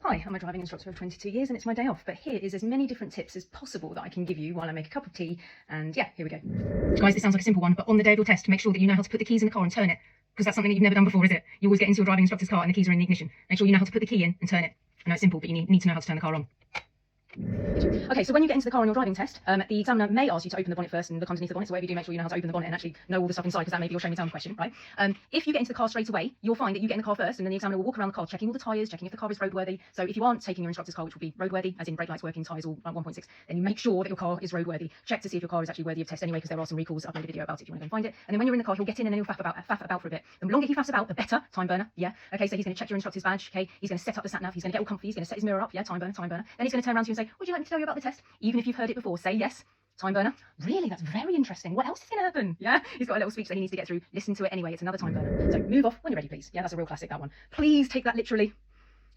Hi, I'm a driving instructor of 22 years and it's my day off, but here is as many different tips as possible that I can give you while I make a cup of tea, and yeah, here we go. Guys, this sounds like a simple one, but on the day of your test, make sure that you know how to put the keys in the car and turn it, because that's something that you've never done before, is it? You always get into your driving instructor's car and the keys are in the ignition. Make sure you know how to put the key in and turn it. I know it's simple, but you need to know how to turn the car on. Okay, so when you get into the car on your driving test, the examiner may ask you to open the bonnet first and look underneath the bonnet, so whatever you do, make sure you know how to open the bonnet and actually know all the stuff inside, because that may be your show me down question, right? If you get into the car straight away, you'll find that you get in the car first, and then the examiner will walk around the car checking all the tyres, checking if the car is roadworthy. So if you aren't taking your instructor's car, which will be roadworthy, as in brake lights working, tyres all 1.6, then you make sure that your car is roadworthy. Check to see if your car is actually worthy of test anyway, because there are some recalls. I've made a video about it if you want to go and find it. And then when you're in the car, he'll get in and then he'll faff about for a bit. The longer he faffs about, the better. Time burner, yeah. Okay, so he's going to check your instructor's badge, okay. He's going to set up the sat nav, he's going to get all comfy, he's going to set his mirror up, yeah, time burner, time burner. Then he's going to turn around to you and say, would you like me to tell you about the test? Even if you've heard it before, say yes. Time burner. Really? That's very interesting. What else is going to happen? Yeah? He's got a little speech that he needs to get through. Listen to it anyway. It's another time burner. So move off when you're ready, please. Yeah, that's a real classic, that one. Please take that literally.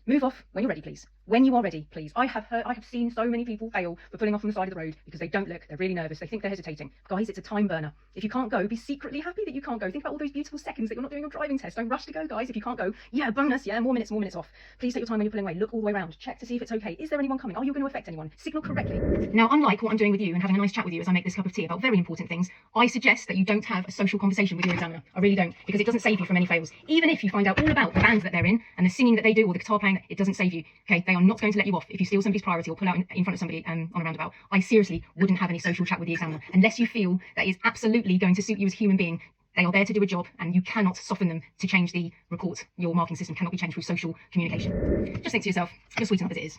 Move off when you're ready, please. When you are ready, please. I have seen so many people fail for pulling off on the side of the road because they don't look, they're really nervous, they think they're hesitating. Guys, it's a time burner. If you can't go, be secretly happy that you can't go. Think about all those beautiful seconds that you're not doing your driving test. Don't rush to go, guys. If you can't go, yeah, bonus, yeah, more minutes off. Please take your time when you're pulling away. Look all the way around. Check to see if it's okay. Is there anyone coming? Are you going to affect anyone? Signal correctly. Now, unlike what I'm doing with you and having a nice chat with you as I make this cup of tea about very important things, I suggest that you don't have a social conversation with your examiner. I really don't, because it doesn't save you from any fails. Even if you find out all about the band that they're in and the singing that they do or the guitar playing, it doesn't save you. Okay, they are not going to let you off if you steal somebody's priority or pull out in front of somebody on a roundabout. I seriously wouldn't have any social chat with the examiner unless you feel that is absolutely going to suit you as a human being. They are there to do a job and you cannot soften them to change the report. Your marking system cannot be changed through social communication. Just think to yourself, you're sweet enough as it is.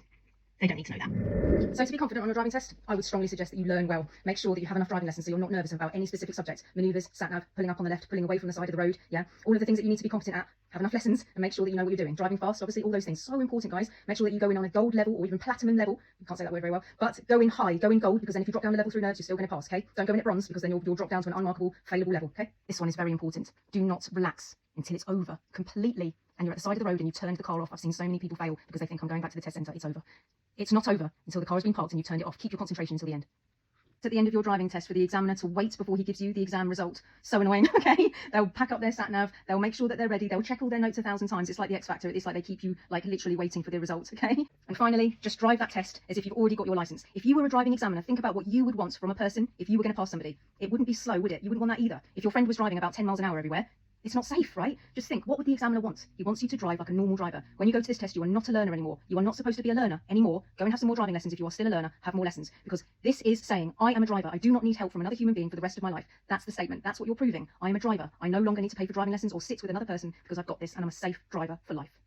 They don't need to know that. So to be confident on your driving test, I would strongly suggest that you learn well. Make sure that you have enough driving lessons so you're not nervous about any specific subject. Manoeuvres, sat-nav, pulling up on the left, pulling away from the side of the road, yeah? All of the things that you need to be competent at. Have enough lessons and make sure that you know what you're doing. Driving fast, obviously, all those things. So important, guys. Make sure that you go in on a gold level or even platinum level. You can't say that word very well. But go in high, go in gold, because then if you drop down a level through nerves, you're still going to pass, okay? Don't go in at bronze, because then you'll drop down to an unmarkable, failable level, okay? This one is very important. Do not relax until it's over completely and you're at the side of the road and you turned the car off. I've seen so many people fail because they think I'm going back to the test centre. It's over. It's not over until the car has been parked and you've turned it off. Keep your concentration until the end. It's at the end of your driving test for the examiner to wait before he gives you the exam result. So annoying, okay? They'll pack up their sat-nav, they'll make sure that they're ready, they'll check all their notes 1,000 times. It's like the X Factor, it's like they keep you like literally waiting for the results, okay? And finally, just drive that test as if you've already got your licence. If you were a driving examiner, think about what you would want from a person if you were going to pass somebody. It wouldn't be slow, would it? You wouldn't want that either. If your friend was driving about 10 miles an hour everywhere, it's not safe, right? Just think, what would the examiner want? He wants you to drive like a normal driver. When you go to this test, you are not a learner anymore. You are not supposed to be a learner anymore. Go and have some more driving lessons. If you are still a learner, have more lessons. Because this is saying, I am a driver. I do not need help from another human being for the rest of my life. That's the statement. That's what you're proving. I am a driver. I no longer need to pay for driving lessons or sit with another person because I've got this and I'm a safe driver for life.